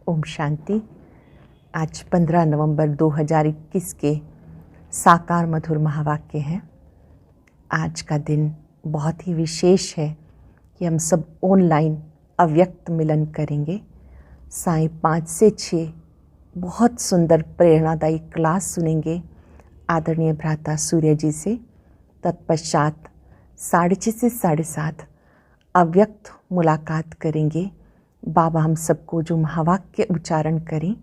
ओम शांति। आज 15 नवंबर 2021 के साकार मधुर महावाक्य हैं। आज का दिन बहुत ही विशेष है कि हम सब ऑनलाइन अव्यक्त मिलन करेंगे। सायं 5 से 6 बहुत सुंदर प्रेरणादायी क्लास सुनेंगे आदरणीय भ्राता सूर्य जी से। तत्पश्चात 6:30 से 7:30 अव्यक्त मुलाकात करेंगे। बाबा हम सबको जो महावाक्य उच्चारण करें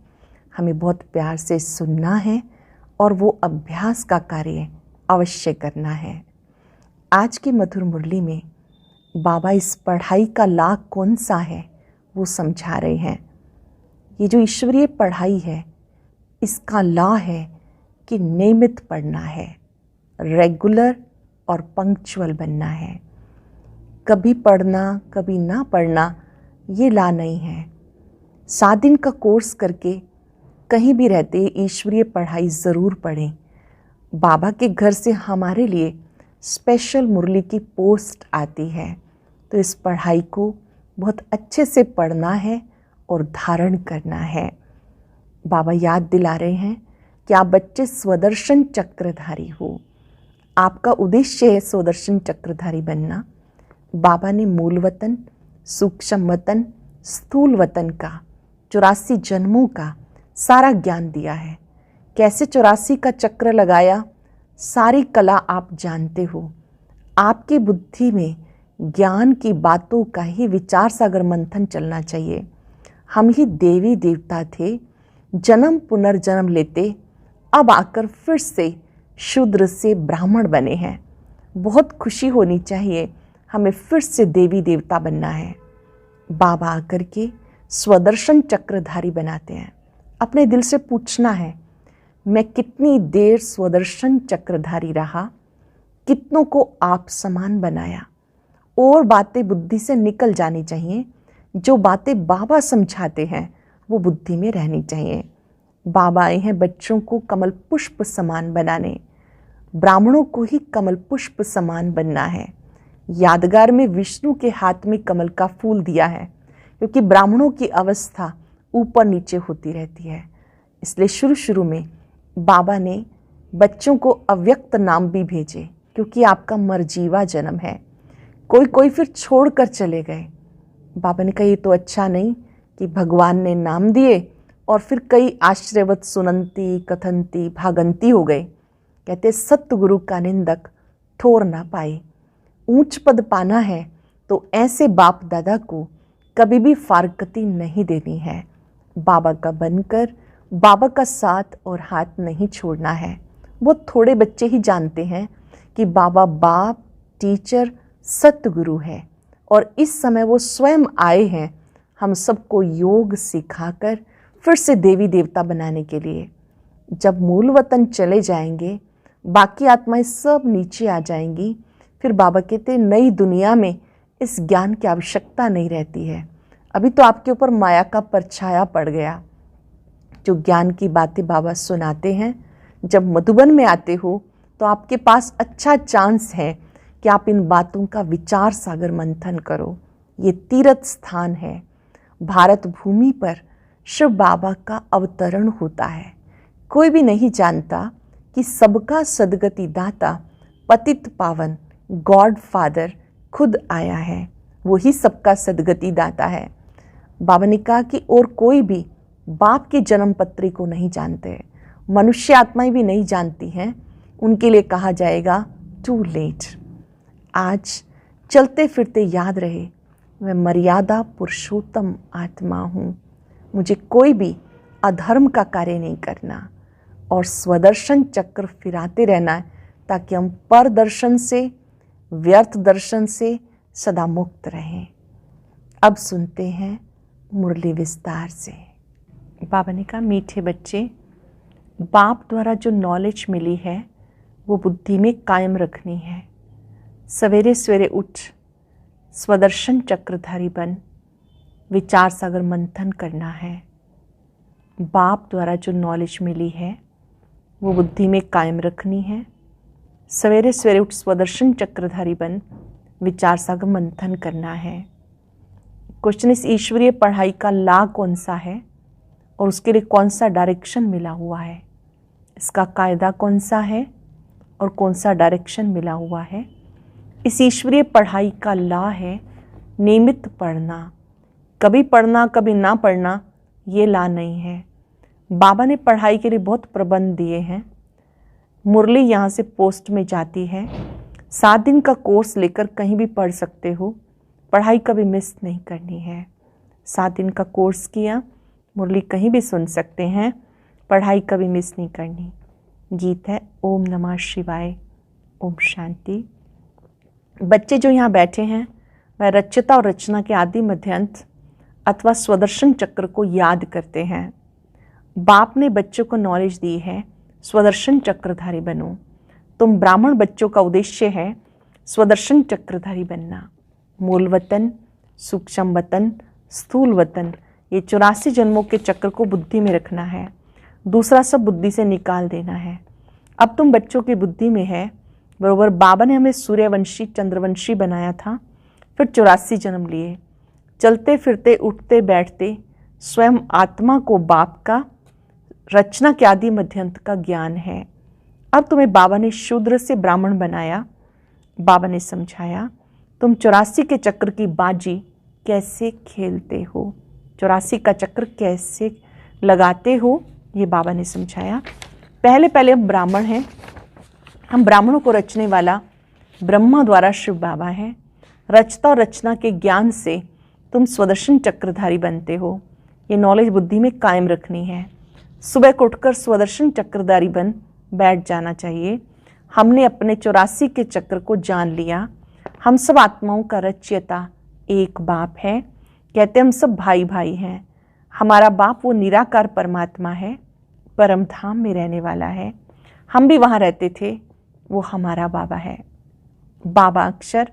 हमें बहुत प्यार से सुनना है और वो अभ्यास का कार्य अवश्य करना है। आज की मधुर मुरली में बाबा इस पढ़ाई का लाभ कौन सा है वो समझा रहे हैं। ये जो ईश्वरीय पढ़ाई है इसका लाभ है कि नियमित पढ़ना है, रेगुलर और पंक्चुअल बनना है। कभी पढ़ना कभी ना पढ़ना ये ला नहीं है। 7 दिन का कोर्स करके कहीं भी रहते ईश्वरीय पढ़ाई ज़रूर पढ़ें। बाबा के घर से हमारे लिए स्पेशल मुरली की पोस्ट आती है, तो इस पढ़ाई को बहुत अच्छे से पढ़ना है और धारण करना है। बाबा याद दिला रहे हैं कि आप बच्चे स्वदर्शन चक्रधारी हो। आपका उद्देश्य है स्वदर्शन चक्रधारी बनना। बाबा ने मूल वतन, सूक्ष्म वतन, स्थूल वतन का 84 जन्मों का सारा ज्ञान दिया है। कैसे 84 का चक्र लगाया, सारी कला आप जानते हो। आपकी बुद्धि में ज्ञान की बातों का ही विचार सागर मंथन चलना चाहिए। हम ही देवी देवता थे, जन्म पुनर्जन्म लेते, अब आकर फिर से शूद्र से ब्राह्मण बने हैं। बहुत खुशी होनी चाहिए, हमें फिर से देवी देवता बनना है। बाबा आकर के स्वदर्शन चक्रधारी बनाते हैं। अपने दिल से पूछना है, मैं कितनी देर स्वदर्शन चक्रधारी रहा, कितनों को आप समान बनाया। और बातें बुद्धि से निकल जानी चाहिए। जो बातें बाबा समझाते हैं वो बुद्धि में रहनी चाहिए। बाबा आए हैं बच्चों को कमल पुष्प समान बनाने। ब्राह्मणों को ही कमल पुष्प समान बनना है। यादगार में विष्णु के हाथ में कमल का फूल दिया है, क्योंकि ब्राह्मणों की अवस्था ऊपर नीचे होती रहती है। इसलिए शुरू में बाबा ने बच्चों को अव्यक्त नाम भी भेजे, क्योंकि आपका मरजीवा जन्म है। कोई फिर छोड़कर चले गए। बाबा ने कहा ये तो अच्छा नहीं कि भगवान ने नाम दिए और फिर कई आश्रयवत सुनंती कथंती भागंती हो गए। कहते सतगुरु का निंदक ठोर ना पाए। ऊंच पद पाना है तो ऐसे बाप दादा को कभी भी फारकती नहीं देनी है। बाबा का बनकर बाबा का साथ और हाथ नहीं छोड़ना है। बहुत थोड़े बच्चे ही जानते हैं कि बाबा बाप, टीचर, सतगुरु है और इस समय वो स्वयं आए हैं हम सबको योग सिखाकर फिर से देवी देवता बनाने के लिए। जब मूल वतन चले जाएंगे, बाकी आत्माएं सब नीचे आ जाएंगी। फिर बाबा कहते नई दुनिया में इस ज्ञान की आवश्यकता नहीं रहती है। अभी तो आपके ऊपर माया का परछाया पड़ गया। जो ज्ञान की बातें बाबा सुनाते हैं, जब मधुबन में आते हो तो आपके पास अच्छा चांस है कि आप इन बातों का विचार सागर मंथन करो। ये तीर्थ स्थान है। भारत भूमि पर शिव बाबा का अवतरण होता है। कोई भी नहीं जानता कि सबका सदगति दाता पतित पावन गॉड फादर खुद आया है। वही सबका सदगति दाता है। बाबा ने कहा कि और कोई भी बाप के जन्म पत्री को नहीं जानते। मनुष्य आत्माएं भी नहीं जानती हैं। उनके लिए कहा जाएगा टू लेट। आज चलते फिरते याद रहे मैं मर्यादा पुरुषोत्तम आत्मा हूँ। मुझे कोई भी अधर्म का कार्य नहीं करना और स्वदर्शन चक्र फिराते रहना है, ताकि हम पर दर्शन से, व्यर्थ दर्शन से सदा मुक्त रहें। अब सुनते हैं मुरली विस्तार से। बाबा ने कहा मीठे बच्चे, बाप द्वारा जो नॉलेज मिली है वो बुद्धि में कायम रखनी है। सवेरे सवेरे उठ स्वदर्शन चक्रधारी बन विचार सागर मंथन करना है। बाप द्वारा जो नॉलेज मिली है वो बुद्धि में कायम रखनी है। सवेरे सवेरे उठ स्वदर्शन चक्रधारी बन विचार सागर मंथन करना है। क्वेश्चन इस ईश्वरीय पढ़ाई का लाभ कौन सा है? और उसके लिए कौन सा डायरेक्शन मिला हुआ है, इसका कायदा कौन सा है और कौन सा डायरेक्शन मिला हुआ है। इस ईश्वरीय पढ़ाई का लॉ है नियमित पढ़ना, कभी पढ़ना कभी ना पढ़ना, ये लॉ नहीं है। बाबा ने पढ़ाई के लिए बहुत प्रबंध दिए हैं। मुरली यहाँ से पोस्ट में जाती है, 7 दिन का कोर्स लेकर कहीं भी पढ़ सकते हो, पढ़ाई कभी मिस नहीं करनी है। 7 दिन का कोर्स किया, मुरली कहीं भी सुन सकते हैं, पढ़ाई कभी मिस नहीं करनी। गीत है ओम नमः शिवाय, ओम शांति। बच्चे जो यहाँ बैठे हैं वह रचयिता और रचना के आदि मध्यांत अथवा स्वदर्शन चक्र को याद करते हैं। बाप ने बच्चों को नॉलेज दी है, स्वदर्शन चक्रधारी बनो। तुम ब्राह्मण बच्चों का उद्देश्य है स्वदर्शन चक्रधारी बनना। मूल वतन, सूक्ष्म वतन, स्थूल वतन, ये 84 जन्मों के चक्र को बुद्धि में रखना है, दूसरा सब बुद्धि से निकाल देना है। अब तुम बच्चों की बुद्धि में है। बरोबर बाबा ने हमें सूर्यवंशी चंद्रवंशी बनाया था, फिर 84 जन्म लिए, चलते फिरते उठते बैठते स्वयं आत्मा को बाप का रचना के आदि मध्यंत का ज्ञान है। अब तुम्हें बाबा ने शूद्र से ब्राह्मण बनाया। बाबा ने समझाया तुम 84 के चक्र की बाजी कैसे खेलते हो, 84 का चक्र कैसे लगाते हो, ये बाबा ने समझाया। पहले हम ब्राह्मण हैं, हम ब्राह्मणों को रचने वाला ब्रह्मा द्वारा शिव बाबा है। रचता और रचना के ज्ञान से तुम स्वदर्शन चक्रधारी बनते हो, ये नॉलेज बुद्धि में कायम रखनी है। सुबह को उठकर स्वदर्शन चक्रधारी बन बैठ जाना चाहिए। हमने अपने 84 के चक्र को जान लिया। हम सब आत्माओं का रचयिता एक बाप है। कहते हम सब भाई भाई हैं। हमारा बाप वो निराकार परमात्मा है, परम धाम में रहने वाला है। हम भी वहाँ रहते थे, वो हमारा बाबा है। बाबा अक्षर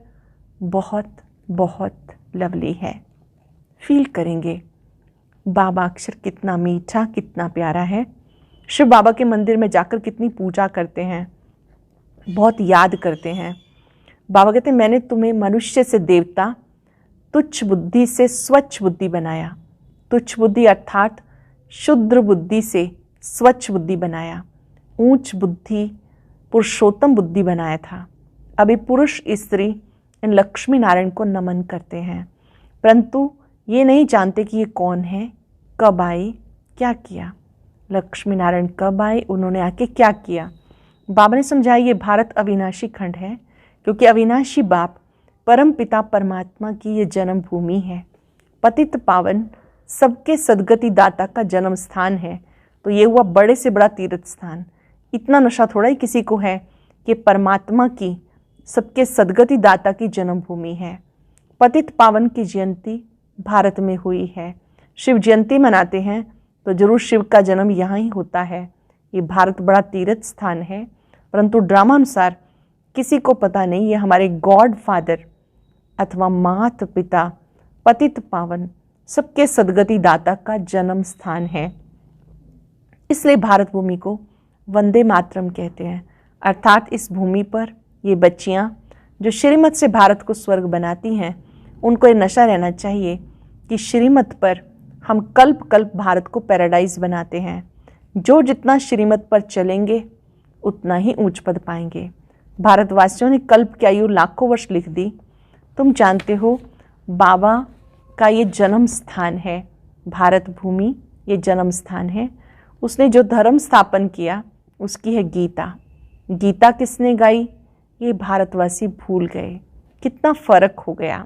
बहुत बहुत लवली है। फील करेंगे बाबा अक्षर कितना मीठा, कितना प्यारा है। शिव बाबा के मंदिर में जाकर कितनी पूजा करते हैं, बहुत याद करते हैं। बाबा कहते हैं मैंने तुम्हें मनुष्य से देवता, तुच्छ बुद्धि से स्वच्छ बुद्धि बनाया। तुच्छ बुद्धि अर्थात शुद्र बुद्धि से स्वच्छ बुद्धि बनाया। ऊंच बुद्धि पुरुषोत्तम बुद्धि बनाया था। अभी पुरुष स्त्री इन लक्ष्मी नारायण को नमन करते हैं, परंतु ये नहीं जानते कि ये कौन है, कब आए, क्या किया। लक्ष्मी नारायण कब आए, उन्होंने आके क्या किया। बाबा ने समझाया ये भारत अविनाशी खंड है, क्योंकि अविनाशी बाप परम पिता परमात्मा की ये जन्म भूमि है। पतित पावन सबके सदगति दाता का जन्म स्थान है, तो ये हुआ बड़े से बड़ा तीर्थ स्थान। इतना नशा थोड़ा ही किसी को है कि परमात्मा की सबके सदगति दाता की जन्मभूमि है। पतित पावन की जयंती भारत में हुई है। शिव जयंती मनाते हैं तो जरूर शिव का जन्म यहाँ ही होता है। ये भारत बड़ा तीर्थ स्थान है, परंतु ड्रामा अनुसार किसी को पता नहीं ये हमारे गॉड फादर अथवा माता पिता पतित पावन सबके सदगति दाता का जन्म स्थान है। इसलिए भारत भूमि को वंदे मातरम कहते हैं, अर्थात इस भूमि पर ये बच्चियाँ जो श्रीमत से भारत को स्वर्ग बनाती हैं, उनको ये नशा रहना चाहिए कि श्रीमत पर हम कल्प कल्प भारत को पैराडाइज बनाते हैं। जो जितना श्रीमत पर चलेंगे उतना ही ऊंच पद पाएंगे। भारतवासियों ने कल्प की आयु लाखों वर्ष लिख दी। तुम जानते हो बाबा का ये जन्म स्थान है, भारत भूमि ये जन्म स्थान है। उसने जो धर्म स्थापन किया उसकी है गीता। गीता किसने गाई, ये भारतवासी भूल गए। कितना फर्क हो गया।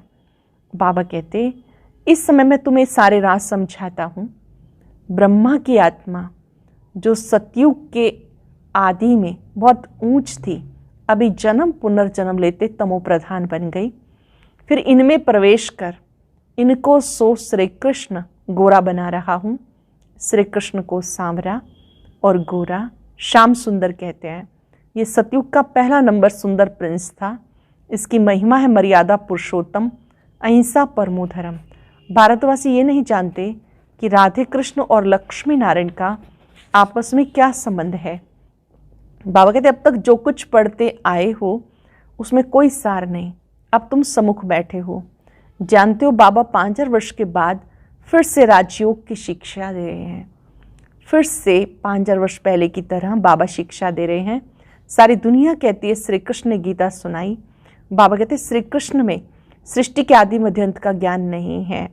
बाबा कहते इस समय मैं तुम्हें सारे राज समझाता हूँ। ब्रह्मा की आत्मा जो सतयुग के आदि में बहुत ऊंच थी, अभी जन्म पुनर्जन्म लेते तमो प्रधान बन गई। फिर इनमें प्रवेश कर इनको सो श्री कृष्ण गोरा बना रहा हूँ। श्री कृष्ण को सांवरा और गोरा श्याम सुंदर कहते हैं। ये सतयुग का पहला नंबर सुंदर प्रिंस था। इसकी महिमा है मर्यादा पुरुषोत्तम, अहिंसा परमो धर्म। भारतवासी ये नहीं जानते कि राधे कृष्ण और लक्ष्मी नारायण का आपस में क्या संबंध है। बाबा कहते अब तक जो कुछ पढ़ते आए हो उसमें कोई सार नहीं। अब तुम सम्मुख बैठे हो, जानते हो बाबा 5000 वर्ष के बाद फिर से राजयोग की शिक्षा दे रहे हैं। फिर से 5000 वर्ष पहले की तरह बाबा शिक्षा दे रहे हैं। सारी दुनिया कहती है श्री कृष्ण ने गीता सुनाई। बाबा कहते हैं श्री कृष्ण में सृष्टि के आदि मध्य अंत का ज्ञान नहीं है।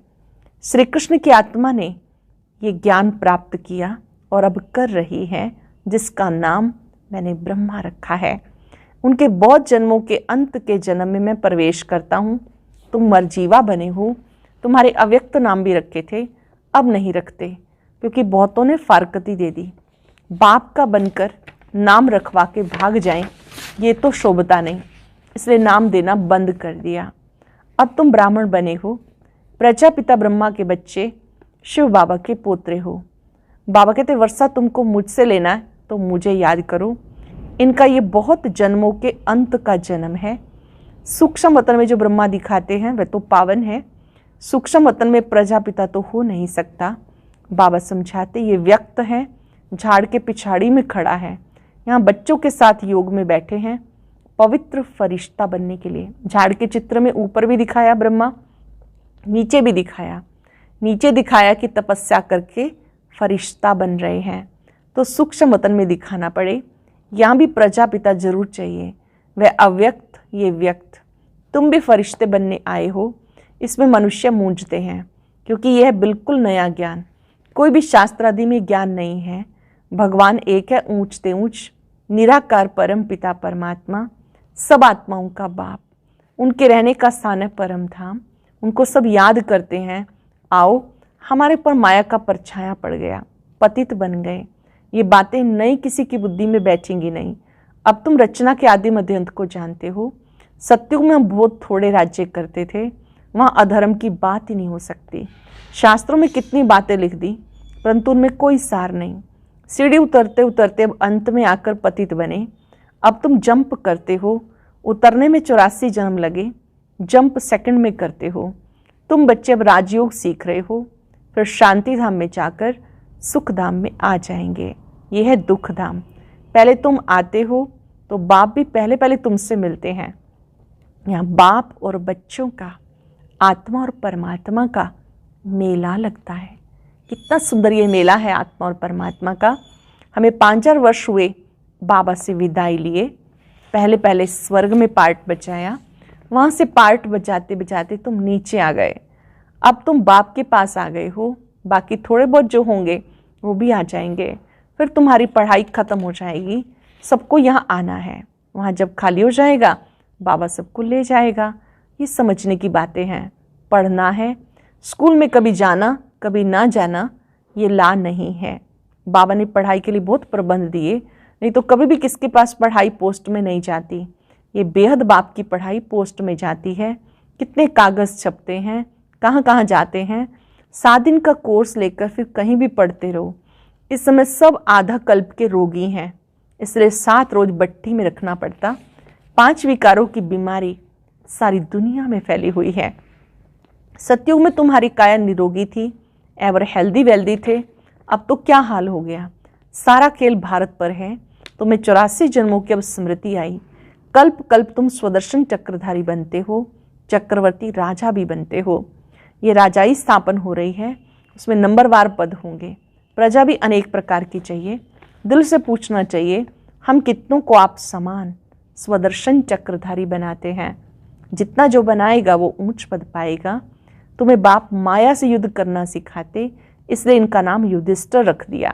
श्री कृष्ण की आत्मा ने ये ज्ञान प्राप्त किया और अब कर रही है, जिसका नाम मैंने ब्रह्मा रखा है। उनके बहुत जन्मों के अंत के जन्म में मैं प्रवेश करता हूँ। तुम मरजीवा बने हो। तुम्हारे अव्यक्त नाम भी रखे थे, अब नहीं रखते, क्योंकि बहुतों ने फारकती दे दी। बाप का बनकर नाम रखवा के भाग जाएं, ये तो शोभता नहीं, इसलिए नाम देना बंद कर दिया। अब तुम ब्राह्मण बने हो, प्रजापिता ब्रह्मा के बच्चे, शिव बाबा के पोत्रे हो। बाबा कहते वर्षा तुमको मुझसे लेना है तो मुझे याद करो। इनका ये बहुत जन्मों के अंत का जन्म है। सूक्ष्म वतन में जो ब्रह्मा दिखाते हैं वह तो पावन है, सूक्ष्म वतन में प्रजापिता तो हो नहीं सकता। बाबा समझाते ये व्यक्त है, झाड़ के पिछाड़ी में खड़ा है, यहाँ बच्चों के साथ योग में बैठे हैं पवित्र फरिश्ता बनने के लिए। झाड़ के चित्र में ऊपर भी दिखाया ब्रह्मा, नीचे भी दिखाया। नीचे दिखाया कि तपस्या करके फरिश्ता बन रहे हैं, तो सूक्ष्म वतन में दिखाना पड़े। यहाँ भी प्रजापिता जरूर चाहिए, वह अव्यक्त ये व्यक्त। तुम भी फरिश्ते बनने आए हो। इसमें मनुष्य मूंझते हैं, क्योंकि यह बिल्कुल नया ज्ञान, कोई भी शास्त्र आदि में ज्ञान नहीं है। भगवान एक है, ऊंचते ऊंच, निराकार परम पिता परमात्मा, सब आत्माओं का बाप। उनके रहने का स्थान है परम धाम। उनको सब याद करते हैं। आओ, हमारे पर माया का परछाया पड़ गया, पतित बन गए। ये बातें नई किसी की बुद्धि में बैठेंगी नहीं। अब तुम रचना के आदि मध्य अंत को जानते हो। सत्युग में हम बहुत थोड़े राज्य करते थे, वहाँ अधर्म की बात ही नहीं हो सकती। शास्त्रों में कितनी बातें लिख दी, परंतु उनमें कोई सार नहीं। सीढ़ी उतरते उतरते अब अंत में आकर पतित बने। अब तुम जंप करते हो, उतरने में 84 जन्म लगे, जंप सेकंड में करते हो। तुम बच्चे अब राजयोग सीख रहे हो, फिर शांति धाम में जाकर सुख धाम में आ जाएंगे। यह है दुख धाम। पहले तुम आते हो तो बाप भी पहले पहले तुमसे मिलते हैं। यहाँ बाप और बच्चों का, आत्मा और परमात्मा का मेला लगता है। कितना सुंदर ये मेला है आत्मा और परमात्मा का। हमें 5000 वर्ष हुए बाबा से विदाई लिए। पहले पहले स्वर्ग में पार्ट बजाया, वहाँ से पार्ट बजाते बजाते तुम नीचे आ गए। अब तुम बाप के पास आ गए हो। बाकी थोड़े बहुत जो होंगे वो भी आ जाएंगे। फिर तुम्हारी पढ़ाई ख़त्म हो जाएगी। सबको यहाँ आना है। वहाँ जब खाली हो जाएगा बाबा सबको ले जाएगा। ये समझने की बातें हैं। पढ़ना है, स्कूल में कभी जाना कभी ना जाना ये ला नहीं है। बाबा ने पढ़ाई के लिए बहुत प्रबंध दिए, नहीं तो कभी भी किसके पास पढ़ाई पोस्ट में नहीं जाती। ये बेहद बाप की पढ़ाई पोस्ट में जाती है। कितने कागज़ छपते हैं, कहाँ कहाँ जाते हैं। 7 दिन का कोर्स लेकर फिर कहीं भी पढ़ते रहो। इस समय सब आधा कल्प के रोगी हैं, इसलिए 7 रोज भट्टी में रखना पड़ता। 5 विकारों की बीमारी सारी दुनिया में फैली हुई है। सतयुग में तुम्हारी काया निरोगी थी, एवर हेल्दी वेल्दी थे। अब तो क्या हाल हो गया। सारा खेल भारत पर है। तुम्हें 84 जन्मों की अब स्मृति आई। कल्प कल्प तुम स्वदर्शन चक्रधारी बनते हो, चक्रवर्ती राजा भी बनते हो। ये राजाई स्थापन हो रही है, उसमें नंबरवार पद होंगे। प्रजा भी अनेक प्रकार की चाहिए। दिल से पूछना चाहिए, हम कितनों को आप समान स्वदर्शन चक्रधारी बनाते हैं। जितना जो बनाएगा वो ऊंच पद पाएगा। तुम्हें बाप माया से युद्ध करना सिखाते, इसलिए इनका नाम युधिष्ठिर रख दिया।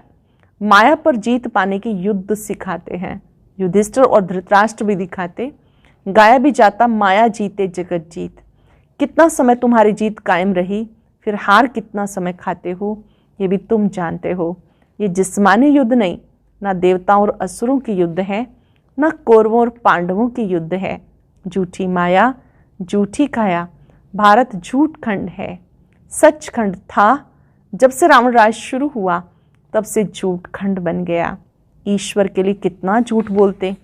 माया पर जीत पाने की युद्ध सिखाते हैं। युधिष्ठिर और धृतराष्ट्र भी दिखाते। गाया भी जाता माया जीते जगत जीत। कितना समय तुम्हारी जीत कायम रही, फिर हार कितना समय खाते हो, ये भी तुम जानते हो। ये जिस्मानी युद्ध नहीं, ना देवताओं और असुरों की युद्ध है, ना कौरवों और पांडवों की युद्ध है। झूठी माया, झूठी काया, भारत झूठ खंड है। सच खंड था, जब से रावण राज शुरू हुआ तब से झूठ खंड बन गया। ईश्वर के लिए कितना झूठ बोलते,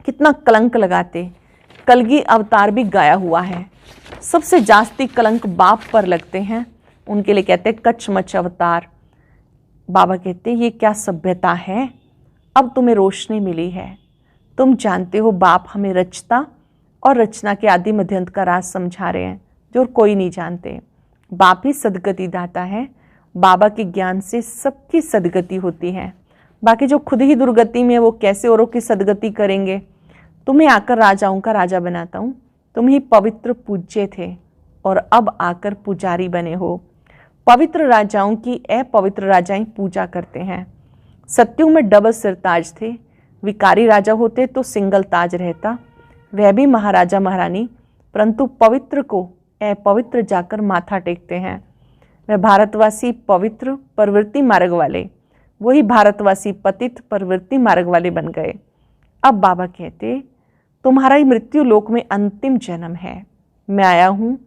कितना कलंक लगाते। कलगी अवतार भी गाया हुआ है। सबसे जास्ती कलंक बाप पर लगते हैं, उनके लिए कहते हैं कचमच अवतार। बाबा कहते ये क्या सभ्यता है। अब तुम्हें रोशनी मिली है। तुम जानते हो बाप हमें रचता और रचना के आदि मध्यंत का राज समझा रहे हैं, जो कोई नहीं जानते। बाप ही सदगति दाता है। बाबा के ज्ञान से सबकी सदगति होती है। बाकी जो खुद ही दुर्गति में है वो कैसे औरों की सदगति करेंगे। तुम्हें आकर राजाओं का राजा बनाता हूँ। तुम ही पवित्र पूज्य थे और अब आकर पुजारी बने हो। पवित्र राजाओं की अपवित्र राजाएं पूजा करते हैं। सत्युग में डबल सिरताज थे। विकारी राजा होते तो सिंगल ताज रहता, वह भी महाराजा महारानी, परंतु पवित्र को अपवित्र जाकर माथा टेकते हैं। वह भारतवासी पवित्र प्रवृत्ति मार्ग वाले, वही भारतवासी पतित प्रवृत्ति मार्ग वाले बन गए। अब बाबा कहते, तुम्हारा ही मृत्यु लोक में अंतिम जन्म है। मैं आया हूँ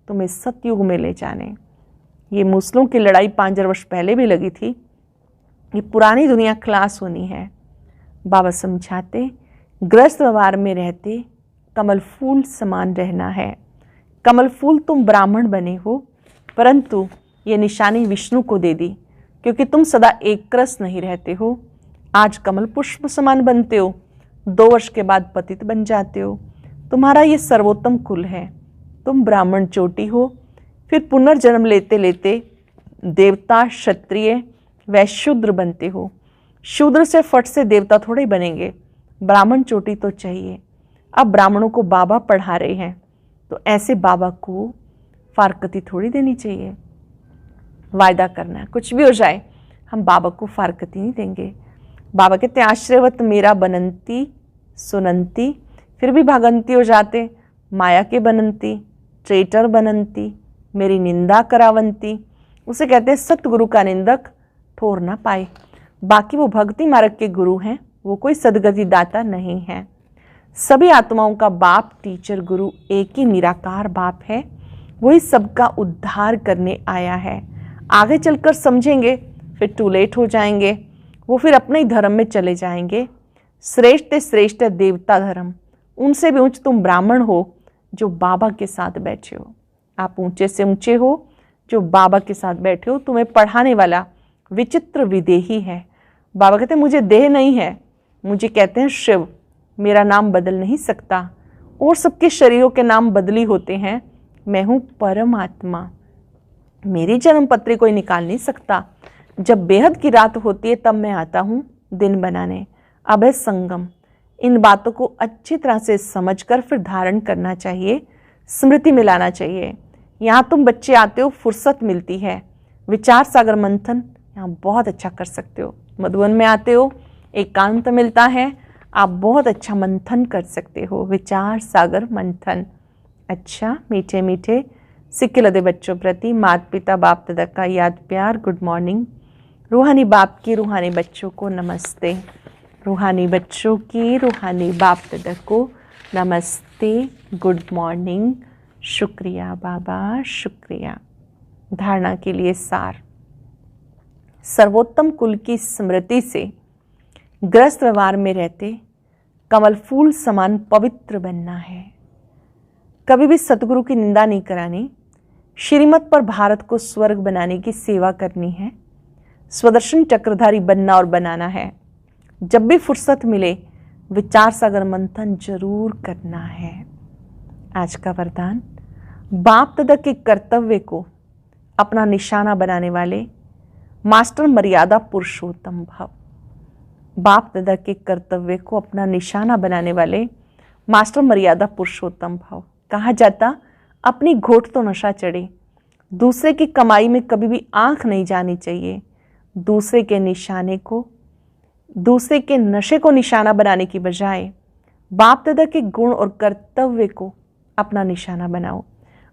तुम्हें सतयुग में ले जाने। ये मुस्लिमों की लड़ाई 5000 वर्ष पहले भी लगी थी। ये पुरानी दुनिया क्लास होनी है। बाबा समझाते, ग्रस्त व्यवहार में रहते कमल फूल समान रहना है। कमल फूल तुम ब्राह्मण बने हो, परंतु ये निशानी विष्णु को दे दी, क्योंकि तुम सदा एक रस नहीं रहते हो। आज कमल पुष्प समान बनते हो, 2 वर्ष के बाद पतित बन जाते हो। तुम्हारा ये सर्वोत्तम कुल है। तुम ब्राह्मण चोटी हो, फिर पुनर्जन्म लेते लेते देवता, क्षत्रिय व शूद्र बनते हो। शूद्र से फट से देवता थोड़े बनेंगे, ब्राह्मण चोटी तो चाहिए। अब ब्राह्मणों को बाबा पढ़ा रहे हैं, तो ऐसे बाबा को फारकती थोड़ी देनी चाहिए। वायदा करना है, कुछ भी हो जाए हम बाबा को फारकती नहीं देंगे। बाबा कहते आश्रयवत मेरा बनंती सुनंती, फिर भी भागंती हो जाते। माया के बनंती, ट्रेटर बनंती, मेरी निंदा करावंती। उसे कहते हैं सतगुरु का निंदक ठोर ना पाए। बाकी वो भक्ति मार्ग के गुरु हैं, वो कोई सदगति दाता नहीं है। सभी आत्माओं का बाप टीचर गुरु एक ही निराकार बाप है। वही सबका उद्धार करने आया है। आगे चलकर समझेंगे फिर टू लेट हो जाएंगे। वो फिर अपने ही धर्म में चले जाएंगे। श्रेष्ठ श्रेष्ठ देवता धर्म, उनसे भी ऊंच तुम ब्राह्मण हो जो बाबा के साथ बैठे हो। आप ऊंचे से ऊंचे हो जो बाबा के साथ बैठे हो। तुम्हें पढ़ाने वाला विचित्र विदेही है। बाबा कहते हैं मुझे देह नहीं है, मुझे कहते हैं शिव। मेरा नाम बदल नहीं सकता, और सबके शरीरों के नाम बदली होते हैं। मैं हूँ परमात्मा, मेरी जन्म पत्री कोई निकाल नहीं सकता। जब बेहद की रात होती है तब मैं आता हूँ दिन बनाने। अब है संगम। इन बातों को अच्छी तरह से समझकर फिर धारण करना चाहिए, स्मृति में लाना चाहिए। यहाँ तुम बच्चे आते हो, फुर्सत मिलती है। विचार सागर मंथन यहाँ बहुत अच्छा कर सकते हो। मधुबन में आते हो, एकांत मिलता है, आप बहुत अच्छा मंथन कर सकते हो। विचार सागर मंथन। अच्छा, मीठे मीठे सिक्के लदे बच्चों प्रति माता पिता बाप दादा का याद प्यार, गुड मॉर्निंग। रूहानी बाप की रूहानी बच्चों को नमस्ते। रूहानी बच्चों की रूहानी बाप दादा को नमस्ते, गुड मॉर्निंग। शुक्रिया बाबा, शुक्रिया। धारणा के लिए सार। सर्वोत्तम कुल की स्मृति से ग्रस्त व्यवहार में रहते कमल फूल समान पवित्र बनना है। कभी भी सतगुरु की निंदा नहीं करानी। श्रीमत पर भारत को स्वर्ग बनाने की सेवा करनी है। स्वदर्शन चक्रधारी बनना और बनाना है। जब भी फुर्सत मिले विचार सागर मंथन जरूर करना है। आज का वरदान, बाप दादा के कर्तव्य को अपना निशाना बनाने वाले मास्टर मर्यादा पुरुषोत्तम भव। बाप दादा के कर्तव्य को अपना निशाना बनाने वाले मास्टर मर्यादा पुरुषोत्तम भव। कहा जाता अपनी घोट तो नशा चढ़े। दूसरे की कमाई में कभी भी आंख नहीं जानी चाहिए। दूसरे के निशाने को, दूसरे के नशे को निशाना बनाने की बजाय बाप दादा के गुण और कर्तव्य को अपना निशाना बनाओ।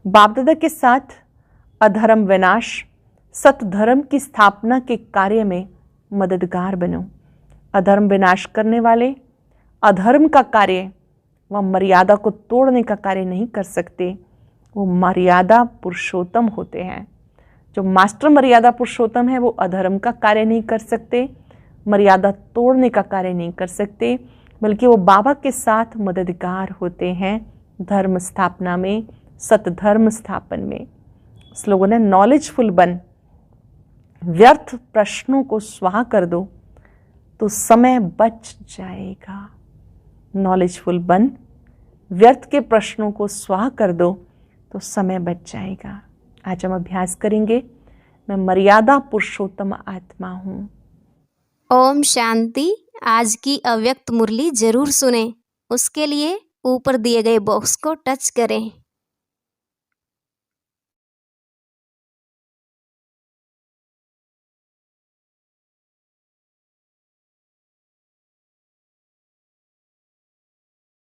बाप दादा के साथ अधर्म विनाश, सतधर्म की स्थापना के कार्य में मददगार बनो। अधर्म विनाश करने वाले अधर्म का कार्य व मर्यादा को तोड़ने का कार्य नहीं कर सकते। वो मर्यादा पुरुषोत्तम होते हैं। जो मास्टर मर्यादा पुरुषोत्तम है वो अधर्म का कार्य नहीं कर सकते, मर्यादा तोड़ने का कार्य नहीं कर सकते, बल्कि वो बाबा के साथ मददगार होते हैं धर्म स्थापना में, सतधर्म स्थापन में। स्लोगन है नॉलेजफुल बन, व्यर्थ प्रश्नों को स्वाहा कर दो तो समय बच जाएगा। नॉलेजफुल बन, व्यर्थ के प्रश्नों को स्वाहा कर दो तो समय बच जाएगा। आज हम अभ्यास करेंगे मैं मर्यादा पुरुषोत्तम आत्मा हूँ। ओम शांति। आज की अव्यक्त मुरली जरूर सुने। उसके लिए ऊपर दिए गए बॉक्स को टच करें।